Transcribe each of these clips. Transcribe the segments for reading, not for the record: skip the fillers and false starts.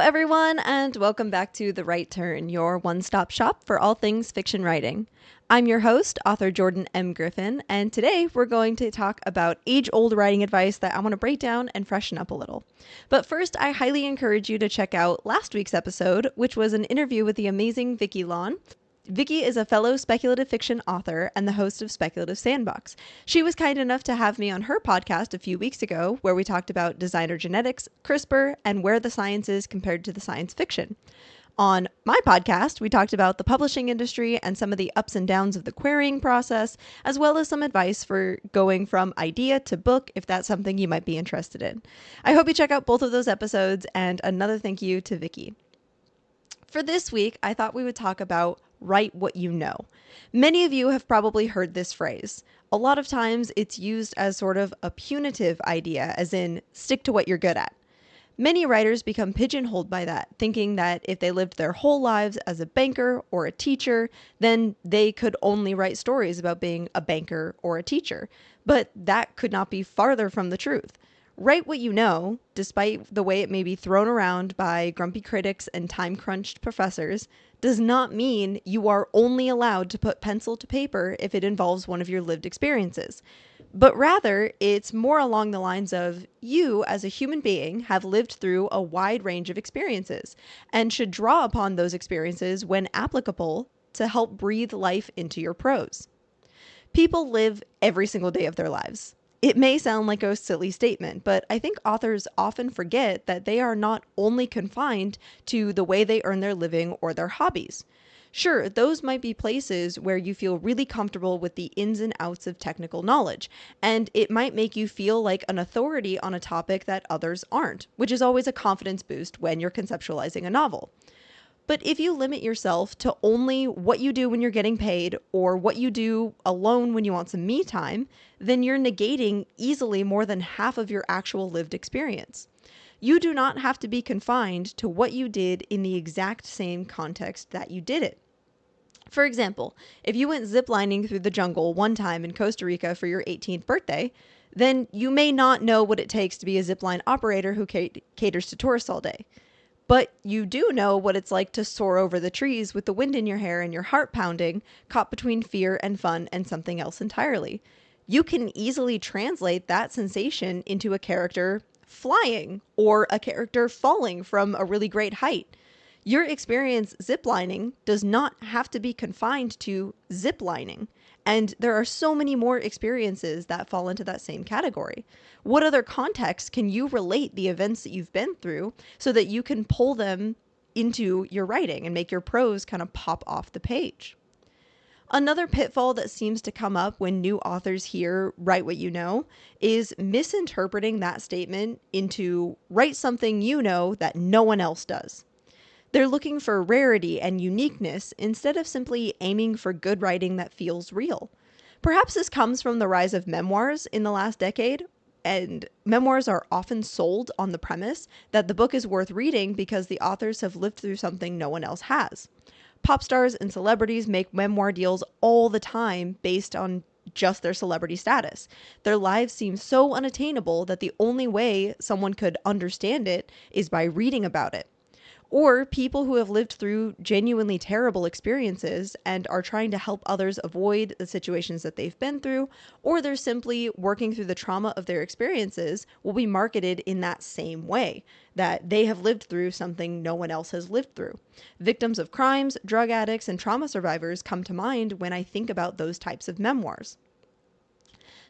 everyone, and welcome back to The Right Turn, your one-stop shop for all things fiction writing. I'm your host, author Jordan M. Griffin, and today we're going to talk about age-old writing advice that I want to break down and freshen up a little. But first, I highly encourage you to check out last week's episode, which was an interview with the amazing Vicky Lawn. Vicky is a fellow speculative fiction author and the host of Speculative Sandbox. She was kind enough to have me on her podcast a few weeks ago, where we talked about designer genetics, CRISPR, and where the science is compared to the science fiction. On my podcast, we talked about the publishing industry and some of the ups and downs of the querying process, as well as some advice for going from idea to book if that's something you might be interested in. I hope you check out both of those episodes, and another thank you to Vicky. For this week, I thought we would talk about write what you know. Many of you have probably heard this phrase. A lot of times it's used as sort of a punitive idea, as in stick to what you're good at. Many writers become pigeonholed by that, thinking that if they lived their whole lives as a banker or a teacher, then they could only write stories about being a banker or a teacher. But that could not be farther from the truth. Write what you know, despite the way it may be thrown around by grumpy critics and time-crunched professors, does not mean you are only allowed to put pencil to paper if it involves one of your lived experiences. But rather, it's more along the lines of you as a human being have lived through a wide range of experiences and should draw upon those experiences when applicable to help breathe life into your prose. People live every single day of their lives. It may sound like a silly statement, but I think authors often forget that they are not only confined to the way they earn their living or their hobbies. Sure, those might be places where you feel really comfortable with the ins and outs of technical knowledge, and it might make you feel like an authority on a topic that others aren't, which is always a confidence boost when you're conceptualizing a novel. But if you limit yourself to only what you do when you're getting paid or what you do alone when you want some me time, then you're negating easily more than half of your actual lived experience. You do not have to be confined to what you did in the exact same context that you did it. For example, if you went ziplining through the jungle one time in Costa Rica for your 18th birthday, then you may not know what it takes to be a zipline operator who caters to tourists all day. But you do know what it's like to soar over the trees with the wind in your hair and your heart pounding, caught between fear and fun and something else entirely. You can easily translate that sensation into a character flying or a character falling from a really great height. Your experience ziplining does not have to be confined to ziplining. And there are so many more experiences that fall into that same category. What other context can you relate the events that you've been through so that you can pull them into your writing and make your prose kind of pop off the page? Another pitfall that seems to come up when new authors hear write what you know is misinterpreting that statement into write something you know that no one else does. They're looking for rarity and uniqueness instead of simply aiming for good writing that feels real. Perhaps this comes from the rise of memoirs in the last decade, and memoirs are often sold on the premise that the book is worth reading because the authors have lived through something no one else has. Pop stars and celebrities make memoir deals all the time based on just their celebrity status. Their lives seem so unattainable that the only way someone could understand it is by reading about it. Or people who have lived through genuinely terrible experiences and are trying to help others avoid the situations that they've been through, or they're simply working through the trauma of their experiences, will be marketed in that same way, that they have lived through something no one else has lived through. Victims of crimes, drug addicts, and trauma survivors come to mind when I think about those types of memoirs.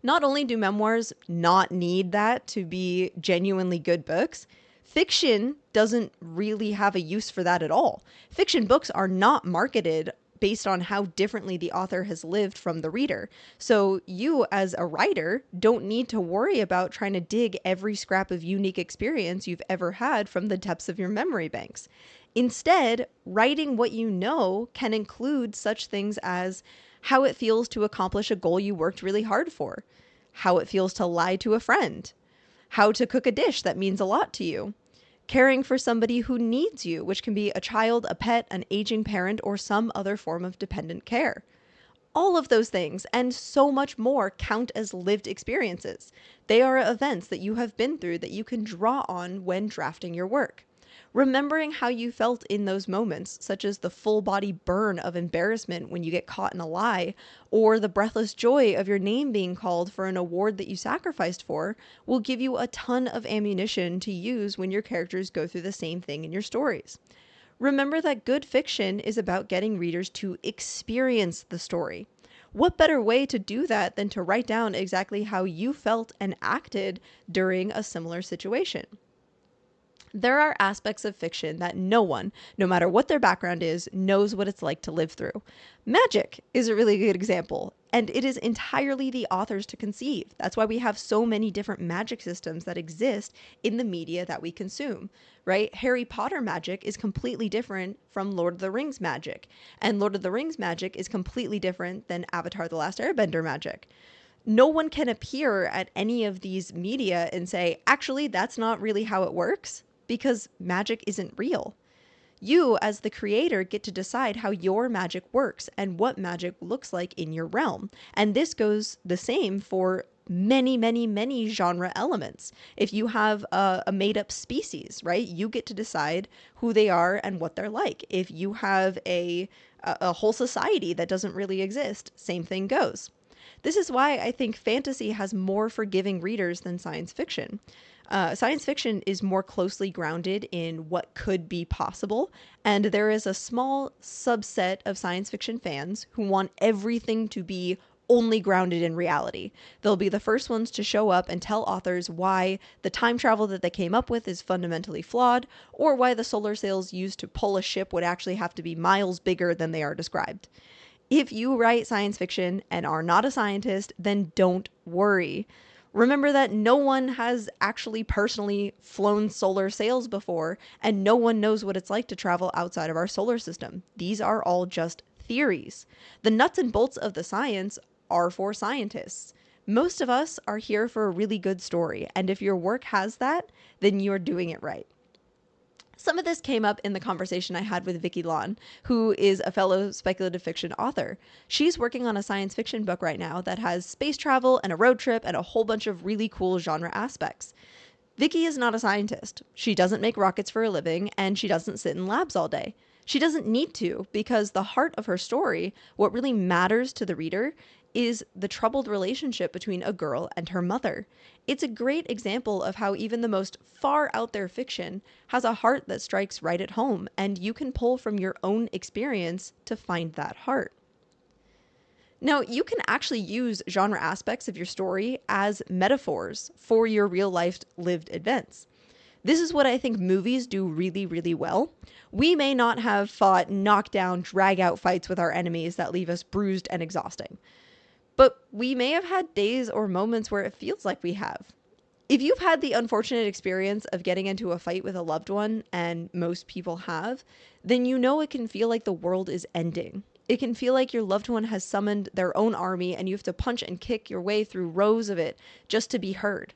Not only do memoirs not need that to be genuinely good books, fiction doesn't really have a use for that at all. Fiction books are not marketed based on how differently the author has lived from the reader. So you as a writer don't need to worry about trying to dig every scrap of unique experience you've ever had from the depths of your memory banks. Instead, writing what you know can include such things as how it feels to accomplish a goal you worked really hard for, how it feels to lie to a friend, how to cook a dish that means a lot to you, caring for somebody who needs you, which can be a child, a pet, an aging parent, or some other form of dependent care. All of those things and so much more count as lived experiences. They are events that you have been through that you can draw on when drafting your work. Remembering how you felt in those moments, such as the full body burn of embarrassment when you get caught in a lie, or the breathless joy of your name being called for an award that you sacrificed for, will give you a ton of ammunition to use when your characters go through the same thing in your stories. Remember that good fiction is about getting readers to experience the story. What better way to do that than to write down exactly how you felt and acted during a similar situation? There are aspects of fiction that no one, no matter what their background is, knows what it's like to live through. Magic is a really good example, and it is entirely the authors to conceive. That's why we have so many different magic systems that exist in the media that we consume, right? Harry Potter magic is completely different from Lord of the Rings magic, and Lord of the Rings magic is completely different than Avatar: The Last Airbender magic. No one can appear at any of these media and say, actually, that's not really how it works, because magic isn't real. You, as the creator, get to decide how your magic works and what magic looks like in your realm. And this goes the same for many, many, many genre elements. If you have a made up species, right, you get to decide who they are and what they're like. If you have a whole society that doesn't really exist, same thing goes. This is why I think fantasy has more forgiving readers than science fiction. Science fiction is more closely grounded in what could be possible, and there is a small subset of science fiction fans who want everything to be only grounded in reality. They'll be the first ones to show up and tell authors why the time travel that they came up with is fundamentally flawed, or why the solar sails used to pull a ship would actually have to be miles bigger than they are described. If you write science fiction and are not a scientist, then don't worry. Remember that no one has actually personally flown solar sails before, and no one knows what it's like to travel outside of our solar system. These are all just theories. The nuts and bolts of the science are for scientists. Most of us are here for a really good story, and if your work has that, then you're doing it right. Some of this came up in the conversation I had with Vicky Lawn, who is a fellow speculative fiction author. She's working on a science fiction book right now that has space travel and a road trip and a whole bunch of really cool genre aspects. Vicky is not a scientist. She doesn't make rockets for a living, and she doesn't sit in labs all day. She doesn't need to, because the heart of her story, what really matters to the reader, is the troubled relationship between a girl and her mother. It's a great example of how even the most far out there fiction has a heart that strikes right at home, and you can pull from your own experience to find that heart. Now, you can actually use genre aspects of your story as metaphors for your real life lived events. This is what I think movies do really, really well. We may not have fought knockdown, drag out fights with our enemies that leave us bruised and exhausting, but we may have had days or moments where it feels like we have. If you've had the unfortunate experience of getting into a fight with a loved one, and most people have, then you know it can feel like the world is ending. It can feel like your loved one has summoned their own army and you have to punch and kick your way through rows of it just to be heard.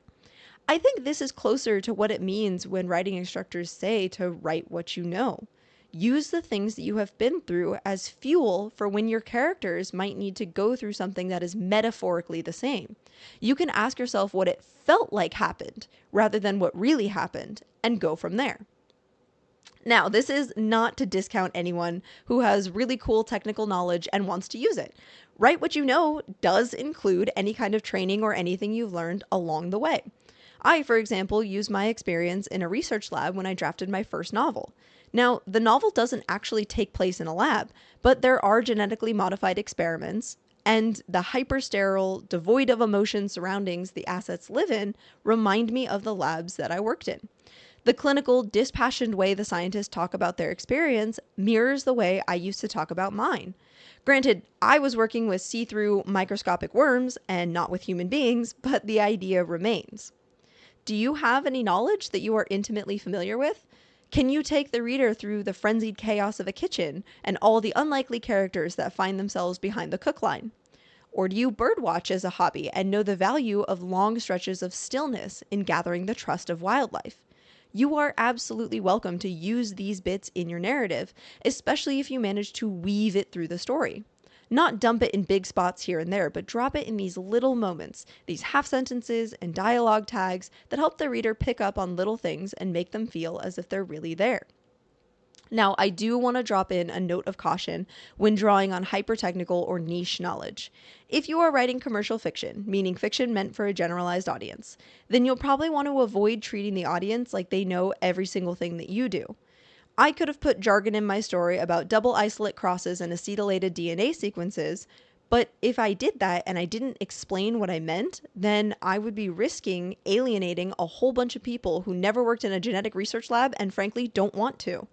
I think this is closer to what it means when writing instructors say to write what you know. Use the things that you have been through as fuel for when your characters might need to go through something that is metaphorically the same. You can ask yourself what it felt like happened rather than what really happened, and go from there. Now, this is not to discount anyone who has really cool technical knowledge and wants to use it. Write what you know does include any kind of training or anything you've learned along the way. I, for example, used my experience in a research lab when I drafted my first novel. Now, the novel doesn't actually take place in a lab, but there are genetically modified experiments, and the hyper-sterile, devoid of emotion surroundings the assets live in remind me of the labs that I worked in. The clinical, dispassionate way the scientists talk about their experience mirrors the way I used to talk about mine. Granted, I was working with see-through microscopic worms and not with human beings, but the idea remains. Do you have any knowledge that you are intimately familiar with? Can you take the reader through the frenzied chaos of a kitchen and all the unlikely characters that find themselves behind the cook line? Or do you birdwatch as a hobby and know the value of long stretches of stillness in gathering the trust of wildlife? You are absolutely welcome to use these bits in your narrative, especially if you manage to weave it through the story. Not dump it in big spots here and there, but drop it in these little moments, these half sentences and dialogue tags that help the reader pick up on little things and make them feel as if they're really there. Now, I do want to drop in a note of caution when drawing on hyper-technical or niche knowledge. If you are writing commercial fiction, meaning fiction meant for a generalized audience, then you'll probably want to avoid treating the audience like they know every single thing that you do. I could have put jargon in my story about double isolate crosses and acetylated DNA sequences, but if I did that and I didn't explain what I meant, then I would be risking alienating a whole bunch of people who never worked in a genetic research lab and frankly don't want to.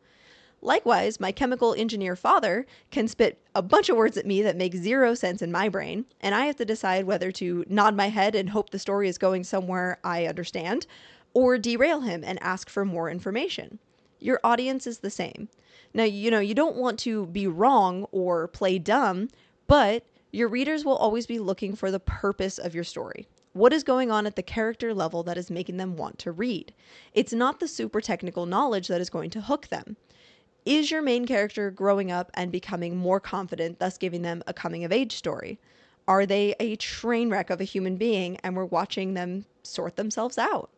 Likewise, my chemical engineer father can spit a bunch of words at me that make zero sense in my brain, and I have to decide whether to nod my head and hope the story is going somewhere I understand, or derail him and ask for more information. Your audience is the same. Now, you don't want to be wrong or play dumb, but your readers will always be looking for the purpose of your story. What is going on at the character level that is making them want to read? It's not the super technical knowledge that is going to hook them. Is your main character growing up and becoming more confident, thus giving them a coming of age story? Are they a train wreck of a human being and we're watching them sort themselves out?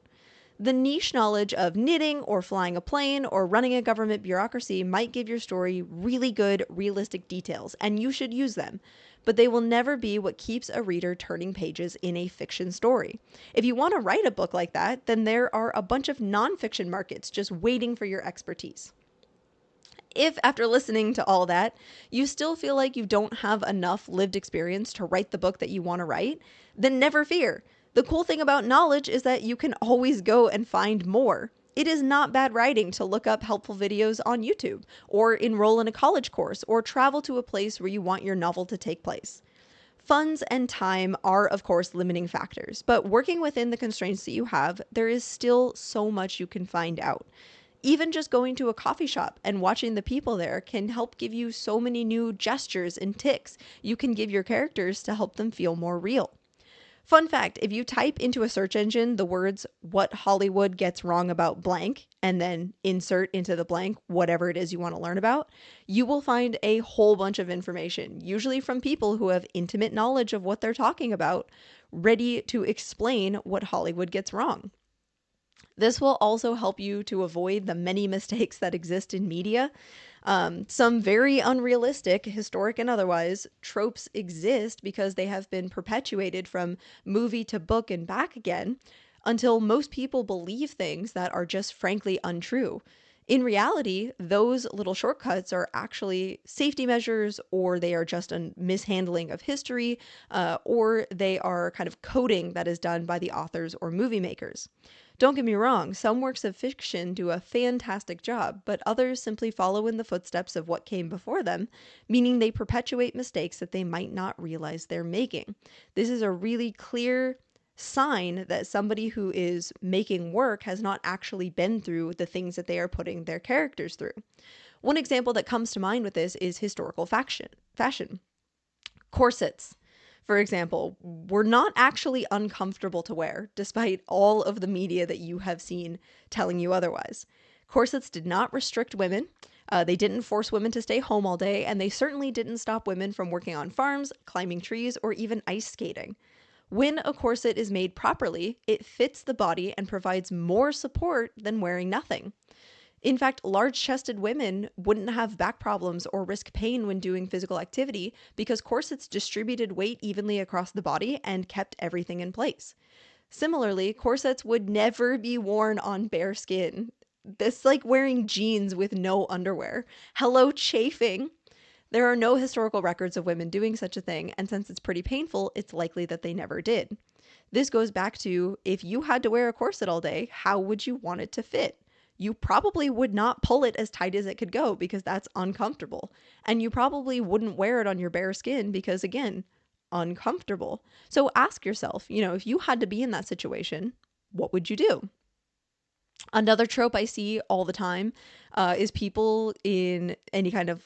The niche knowledge of knitting or flying a plane or running a government bureaucracy might give your story really good, realistic details, and you should use them. But they will never be what keeps a reader turning pages in a fiction story. If you want to write a book like that, then there are a bunch of nonfiction markets just waiting for your expertise. If, after listening to all that, you still feel like you don't have enough lived experience to write the book that you want to write, then never fear. The cool thing about knowledge is that you can always go and find more. It is not bad writing to look up helpful videos on YouTube, or enroll in a college course, or travel to a place where you want your novel to take place. Funds and time are, of course, limiting factors, but working within the constraints that you have, there is still so much you can find out. Even just going to a coffee shop and watching the people there can help give you so many new gestures and tics you can give your characters to help them feel more real. Fun fact, if you type into a search engine the words "what Hollywood gets wrong about blank" and then insert into the blank whatever it is you want to learn about, you will find a whole bunch of information, usually from people who have intimate knowledge of what they're talking about, ready to explain what Hollywood gets wrong. This will also help you to avoid the many mistakes that exist in media. Some very unrealistic, historic and otherwise, tropes exist because they have been perpetuated from movie to book and back again until most people believe things that are just frankly untrue. In reality, those little shortcuts are actually safety measures, or they are just a mishandling of history, or they are kind of coding that is done by the authors or movie makers. Don't get me wrong, some works of fiction do a fantastic job, but others simply follow in the footsteps of what came before them, meaning they perpetuate mistakes that they might not realize they're making. This is a really clear sign that somebody who is making work has not actually been through the things that they are putting their characters through. One example that comes to mind with this is historical fashion. Corsets, for example, were not actually uncomfortable to wear, despite all of the media that you have seen telling you otherwise. Corsets did not restrict women. They didn't force women to stay home all day, and they certainly didn't stop women from working on farms, climbing trees, or even ice skating. When a corset is made properly, it fits the body and provides more support than wearing nothing. In fact, large-chested women wouldn't have back problems or risk pain when doing physical activity because corsets distributed weight evenly across the body and kept everything in place. Similarly, corsets would never be worn on bare skin. This is like wearing jeans with no underwear. Hello, chafing. There are no historical records of women doing such a thing, and since it's pretty painful, it's likely that they never did. This goes back to, if you had to wear a corset all day, how would you want it to fit? You probably would not pull it as tight as it could go because that's uncomfortable. And you probably wouldn't wear it on your bare skin because, again, uncomfortable. So ask yourself, if you had to be in that situation, what would you do? Another trope I see all the time is people in any kind of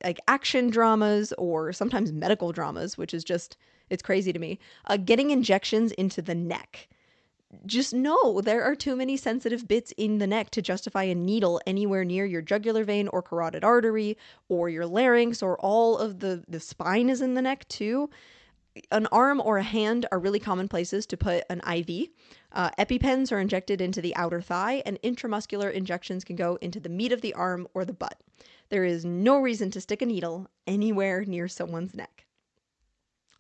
like action dramas or sometimes medical dramas, which is just, it's crazy to me, getting injections into the neck. just know there are too many sensitive bits in the neck to justify a needle anywhere near your jugular vein or carotid artery or your larynx, or all of the spine is in the neck too. An arm or a hand are really common places to put an IV. EpiPens are injected into the outer thigh, and intramuscular injections can go into the meat of the arm or the butt. There is no reason to stick a needle anywhere near someone's neck.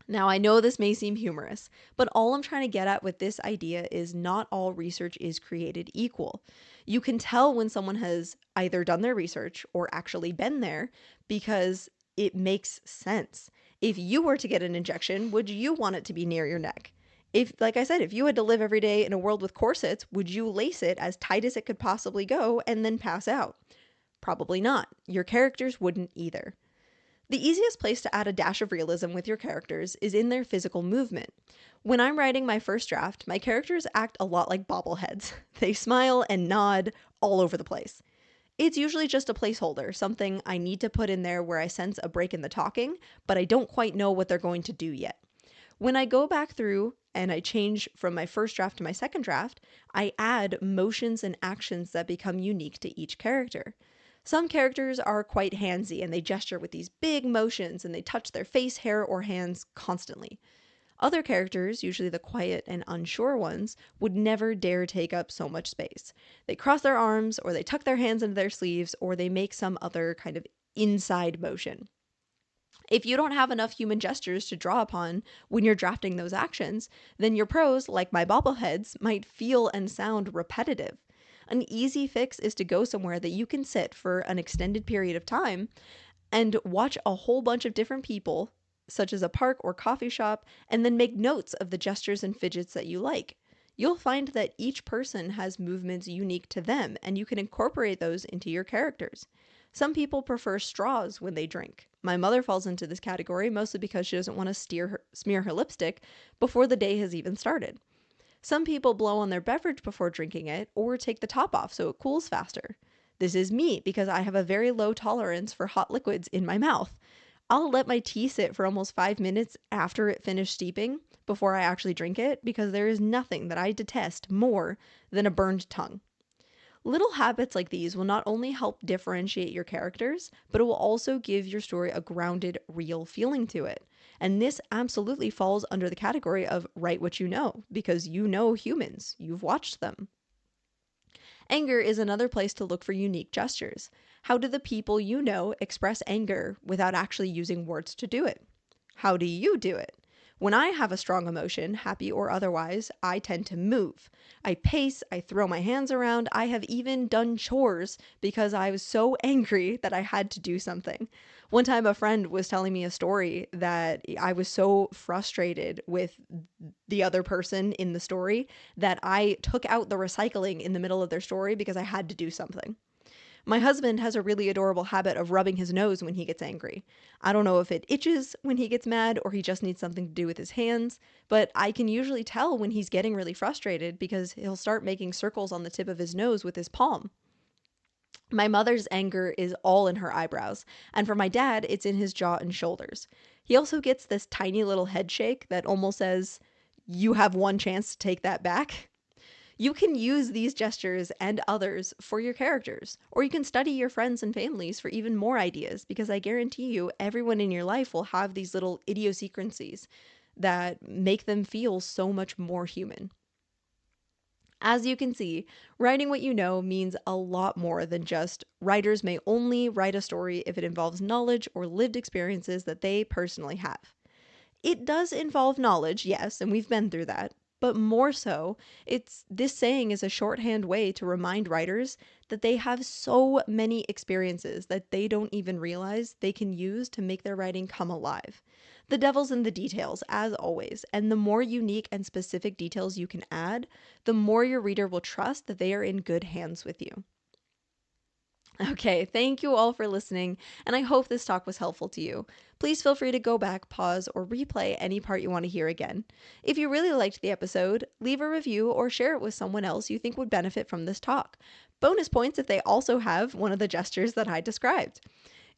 Now, I know this may seem humorous, but all I'm trying to get at with this idea is not all research is created equal. You can tell when someone has either done their research or actually been there because it makes sense. If you were to get an injection, would you want it to be near your neck? If, like I said, if you had to live every day in a world with corsets, would you lace it as tight as it could possibly go and then pass out? Probably not. Your characters wouldn't either. The easiest place to add a dash of realism with your characters is in their physical movement. When I'm writing my first draft, my characters act a lot like bobbleheads. They smile and nod all over the place. It's usually just a placeholder, something I need to put in there where I sense a break in the talking, but I don't quite know what they're going to do yet. When I go back through and I change from my first draft to my second draft, I add motions and actions that become unique to each character. Some characters are quite handsy and they gesture with these big motions and they touch their face, hair, or hands constantly. Other characters, usually the quiet and unsure ones, would never dare take up so much space. They cross their arms, or they tuck their hands into their sleeves, or they make some other kind of inside motion. If you don't have enough human gestures to draw upon when you're drafting those actions, then your prose, like my bobbleheads, might feel and sound repetitive. An easy fix is to go somewhere that you can sit for an extended period of time and watch a whole bunch of different people, such as a park or coffee shop, and then make notes of the gestures and fidgets that you like. You'll find that each person has movements unique to them, and you can incorporate those into your characters. Some people prefer straws when they drink. My mother falls into this category mostly because she doesn't want to smear her lipstick before the day has even started. Some people blow on their beverage before drinking it or take the top off so it cools faster. This is me because I have a very low tolerance for hot liquids in my mouth. I'll let my tea sit for almost 5 minutes after it finished steeping before I actually drink it because there is nothing that I detest more than a burned tongue. Little habits like these will not only help differentiate your characters, but it will also give your story a grounded, real feeling to it. And this absolutely falls under the category of write what you know, because you know humans, you've watched them. Anger is another place to look for unique gestures. How do the people you know express anger without actually using words to do it? How do you do it? When I have a strong emotion, happy or otherwise, I tend to move. I pace, I throw my hands around, I have even done chores because I was so angry that I had to do something. One time a friend was telling me a story that I was so frustrated with the other person in the story that I took out the recycling in the middle of their story because I had to do something. My husband has a really adorable habit of rubbing his nose when he gets angry. I don't know if it itches when he gets mad or he just needs something to do with his hands, but I can usually tell when he's getting really frustrated because he'll start making circles on the tip of his nose with his palm. My mother's anger is all in her eyebrows, and for my dad, it's in his jaw and shoulders. He also gets this tiny little head shake that almost says, "You have one chance to take that back." You can use these gestures and others for your characters, or you can study your friends and families for even more ideas, because I guarantee you everyone in your life will have these little idiosyncrasies that make them feel so much more human. As you can see, writing what you know means a lot more than just writers may only write a story if it involves knowledge or lived experiences that they personally have. It does involve knowledge, yes, and we've been through that. But more so, this saying is a shorthand way to remind writers that they have so many experiences that they don't even realize they can use to make their writing come alive. The devil's in the details, as always, and the more unique and specific details you can add, the more your reader will trust that they are in good hands with you. Okay, thank you all for listening, and I hope this talk was helpful to you. Please feel free to go back, pause, or replay any part you want to hear again. If you really liked the episode, leave a review or share it with someone else you think would benefit from this talk. Bonus points if they also have one of the gestures that I described.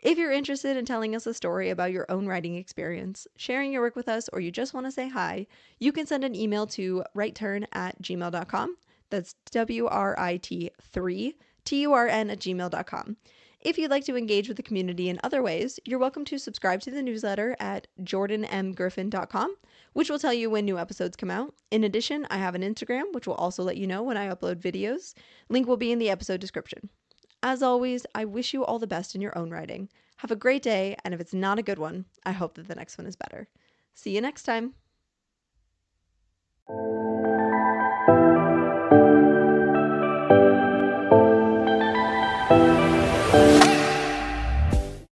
If you're interested in telling us a story about your own writing experience, sharing your work with us, or you just want to say hi, you can send an email to writeturn@gmail.com. That's WRIT3TURN@gmail.com. If you'd like to engage with the community in other ways, you're welcome to subscribe to the newsletter at jordanmgriffin.com, which will tell you when new episodes come out. In addition, I have an Instagram, which will also let you know when I upload videos. Link will be in the episode description. As always, I wish you all the best in your own writing. Have a great day, and if it's not a good one, I hope that the next one is better. See you next time.